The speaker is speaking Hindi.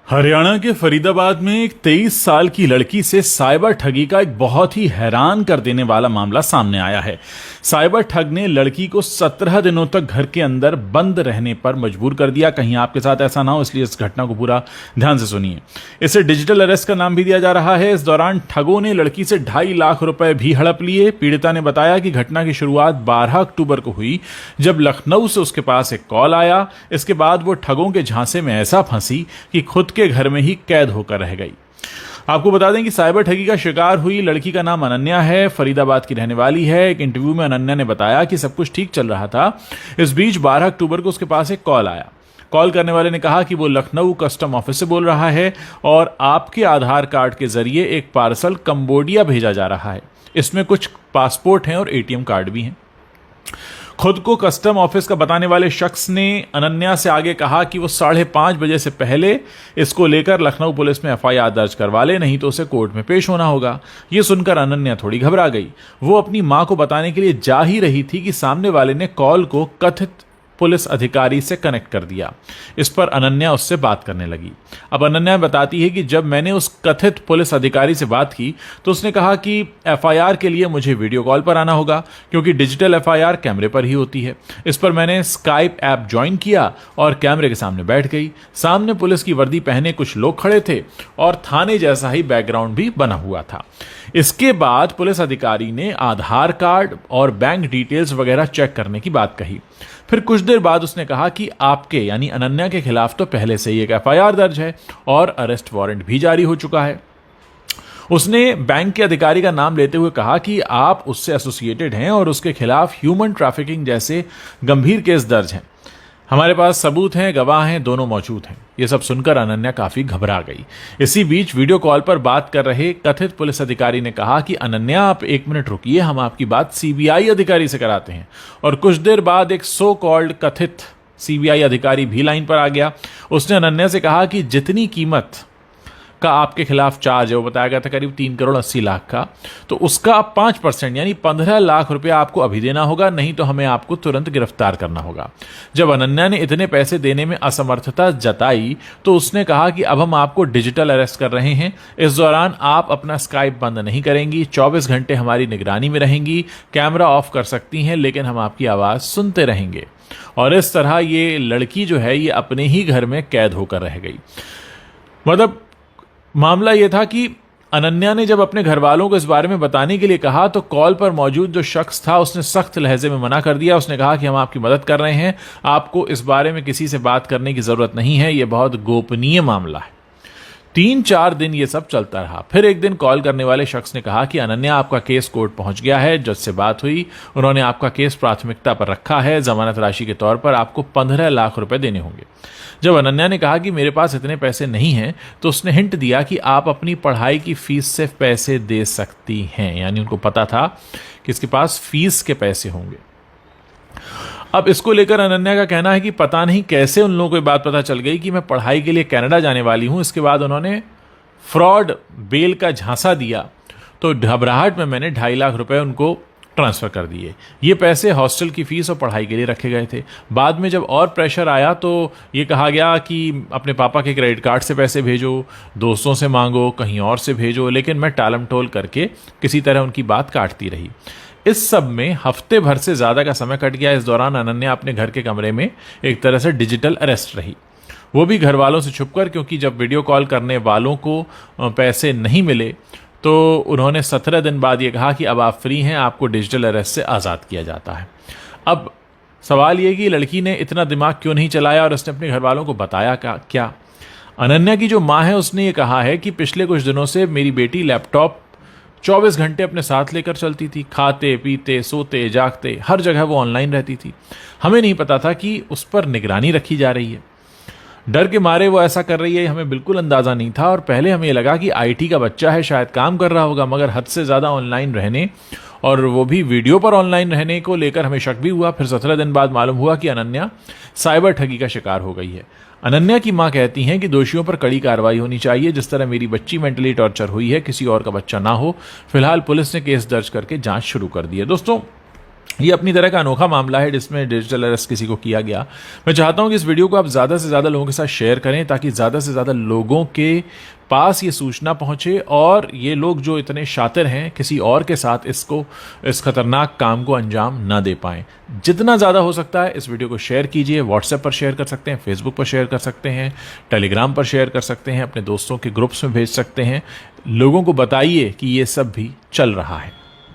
हरियाणा के फरीदाबाद में एक 23 साल की लड़की से साइबर ठगी का एक बहुत ही हैरान कर देने वाला मामला सामने आया है। साइबर ठग ने लड़की को 17 दिनों तक घर के अंदर बंद रहने पर मजबूर कर दिया। कहीं आपके साथ ऐसा ना हो, इसलिए इस घटना को पूरा ध्यान से सुनिए। इसे डिजिटल अरेस्ट का नाम भी दिया जा रहा है। इस दौरान ठगों ने लड़की से 2.5 लाख रुपए भी हड़प लिए। पीड़िता ने बताया कि घटना की शुरुआत 12 अक्टूबर को हुई, जब लखनऊ से उसके पास एक कॉल आया। इसके बाद वो ठगों के झांसे में ऐसा फंसी कि खुद के घर में ही कैद होकर रह गई। आपको बता दें कि साइबर ठगी का शिकार हुई लड़की का नाम अनन्या है, फरीदाबाद की रहने वाली है। एक इंटरव्यू में अनन्या ने बताया कि सब कुछ ठीक चल रहा था। इस बीच 12 अक्टूबर को उसके पास एक कॉल आया। कॉल करने वाले ने कहा कि वो लखनऊ कस्टम ऑफिस से बोल रहा है और आपके आधार कार्ड के जरिए एक पार्सल कंबोडिया भेजा जा रहा है। इसमें कुछ पासपोर्ट हैं और एटीएम कार्ड भी हैं। खुद को कस्टम ऑफिस का बताने वाले शख्स ने अनन्या से आगे कहा कि वो 5:30 बजे से पहले इसको लेकर लखनऊ पुलिस में एफआईआर दर्ज करवा ले, नहीं तो उसे कोर्ट में पेश होना होगा। ये सुनकर अनन्या थोड़ी घबरा गई। वो अपनी मां को बताने के लिए जा ही रही थी कि सामने वाले ने कॉल को कथित पुलिस अधिकारी से कनेक्ट कर दिया। इस पर अनन्या उससे बात करने लगी। अब अनन्या बताती है कि जब मैंने उस कथित पुलिस अधिकारी से बात की तो उसने कहा कि एफआईआर के लिए मुझे वीडियो कॉल पर आना होगा, क्योंकि डिजिटल एफआईआर कैमरे पर ही होती है। इस पर मैंने स्काइप ऐप ज्वाइन किया और कैमरे के सामने बैठ गई। सामने पुलिस की वर्दी पहने कुछ लोग खड़े थे और थाने जैसा ही बैकग्राउंड भी बना हुआ था। इसके बाद पुलिस अधिकारी ने आधार कार्ड और बैंक डिटेल्स वगैरह चेक करने की बात कही। फिर कुछ देर बाद उसने कहा कि आपके यानी अनन्या के खिलाफ तो पहले से ही एक एफआईआर दर्ज है और अरेस्ट वारंट भी जारी हो चुका है। उसने बैंक के अधिकारी का नाम लेते हुए कहा कि आप उससे एसोसिएटेड हैं और उसके खिलाफ ह्यूमन ट्रैफिकिंग जैसे गंभीर केस दर्ज हैं। हमारे पास सबूत हैं, गवाह हैं, दोनों मौजूद हैं। ये सब सुनकर अनन्या काफी घबरा गई। इसी बीच वीडियो कॉल पर बात कर रहे कथित पुलिस अधिकारी ने कहा कि अनन्या आप 1 मिनट रुकिए, हम आपकी बात सीबीआई अधिकारी से कराते हैं। और कुछ देर बाद एक सो कॉल्ड कथित सीबीआई अधिकारी भी लाइन पर आ गया। उसने अनन्या से कहा कि जितनी कीमत का आपके खिलाफ चार्ज है, वो बताया गया था करीब 3 करोड़ 80 लाख का, तो उसका 5% यानी 15 लाख रुपया आपको अभी देना होगा, नहीं तो हमें आपको तुरंत गिरफ्तार करना होगा। जब अनन्या ने इतने पैसे देने में असमर्थता जताई तो उसने कहा कि अब हम आपको डिजिटल अरेस्ट कर रहे हैं। इस दौरान आप अपना स्काइप बंद नहीं करेंगी, 24 घंटे हमारी निगरानी में रहेंगी, कैमरा ऑफ कर सकती हैं, लेकिन हम आपकी आवाज सुनते रहेंगे। और इस तरह ये लड़की जो है ये अपने ही घर में कैद होकर रह गई। मतलब मामला यह था कि अनन्या ने जब अपने घर वालों को इस बारे में बताने के लिए कहा तो कॉल पर मौजूद जो शख्स था उसने सख्त लहजे में मना कर दिया। उसने कहा कि हम आपकी मदद कर रहे हैं, आपको इस बारे में किसी से बात करने की जरूरत नहीं है, यह बहुत गोपनीय मामला है। 3-4 दिन ये सब चलता रहा। फिर एक दिन कॉल करने वाले शख्स ने कहा कि अनन्या आपका केस कोर्ट पहुंच गया है। जज से बात हुई, उन्होंने आपका केस प्राथमिकता पर रखा है, जमानत राशि के तौर पर आपको 15 लाख रुपए देने होंगे। जब अनन्या ने कहा कि मेरे पास इतने पैसे नहीं हैं तो उसने हिंट दिया कि आप अपनी पढ़ाई की फीस से पैसे दे सकती हैं, यानी उनको पता था कि इसके पास फीस के पैसे होंगे। अब इसको लेकर अनन्या का कहना है कि पता नहीं कैसे उन लोगों को ये बात पता चल गई कि मैं पढ़ाई के लिए कनाडा जाने वाली हूं। इसके बाद उन्होंने फ्रॉड बेल का झांसा दिया तो घबराहट में मैंने 2.5 लाख रुपए उनको ट्रांसफर कर दिए। ये पैसे हॉस्टल की फीस और पढ़ाई के लिए रखे गए थे। बाद में जब और प्रेशर आया तो ये कहा गया कि अपने पापा के क्रेडिट कार्ड से पैसे भेजो, दोस्तों से मांगो, कहीं और से भेजो, लेकिन मैं टालम टोल करके किसी तरह उनकी बात काटती रही। इस सब में हफ्ते भर से ज्यादा का समय कट गया। इस दौरान अनन्या अपने घर के कमरे में एक तरह से डिजिटल अरेस्ट रही, वो भी घर वालों से छुपकर, क्योंकि जब वीडियो कॉल करने वालों को पैसे नहीं मिले तो उन्होंने 17 दिन बाद ये कहा कि अब आप फ्री हैं, आपको डिजिटल अरेस्ट से आज़ाद किया जाता है। अब सवाल ये कि लड़की ने इतना दिमाग क्यों नहीं चलाया और उसने अपने घर वालों को बताया क्या? अनन्या की जो माँ है उसने ये कहा है कि पिछले कुछ दिनों से मेरी बेटी लैपटॉप 24 घंटे अपने साथ लेकर चलती थी, खाते पीते सोते जागते हर जगह वो ऑनलाइन रहती थी। हमें नहीं पता था कि उस पर निगरानी रखी जा रही है। डर के मारे वो ऐसा कर रही है, हमें बिल्कुल अंदाजा नहीं था। और पहले हमें लगा कि आईटी का बच्चा है, शायद काम कर रहा होगा, मगर हद से ज्यादा ऑनलाइन रहने और वो भी वीडियो पर ऑनलाइन रहने को लेकर हमें शक भी हुआ। फिर 17 दिन बाद मालूम हुआ कि अनन्या साइबर ठगी का शिकार हो गई है। अनन्या की मां कहती हैं कि दोषियों पर कड़ी कार्रवाई होनी चाहिए। जिस तरह मेरी बच्ची मेंटली टॉर्चर हुई है, किसी और का बच्चा ना हो। फिलहाल पुलिस ने केस दर्ज करके जांच शुरू कर दी है। दोस्तों, ये अपनी तरह का अनोखा मामला है जिसमें डिजिटल अरेस्ट किसी को किया गया। मैं चाहता हूं कि इस वीडियो को आप ज़्यादा से ज़्यादा लोगों के साथ शेयर करें ताकि ज़्यादा से ज़्यादा लोगों के पास ये सूचना पहुंचे और ये लोग जो इतने शातिर हैं किसी और के साथ इस खतरनाक काम को अंजाम ना दे पाएं। जितना ज़्यादा हो सकता है इस वीडियो को शेयर कीजिए। व्हाट्सएप पर शेयर कर सकते हैं, फेसबुक पर शेयर कर सकते हैं, टेलीग्राम पर शेयर कर सकते हैं, अपने दोस्तों के ग्रुप्स में भेज सकते हैं। लोगों को बताइए कि ये सब भी चल रहा है।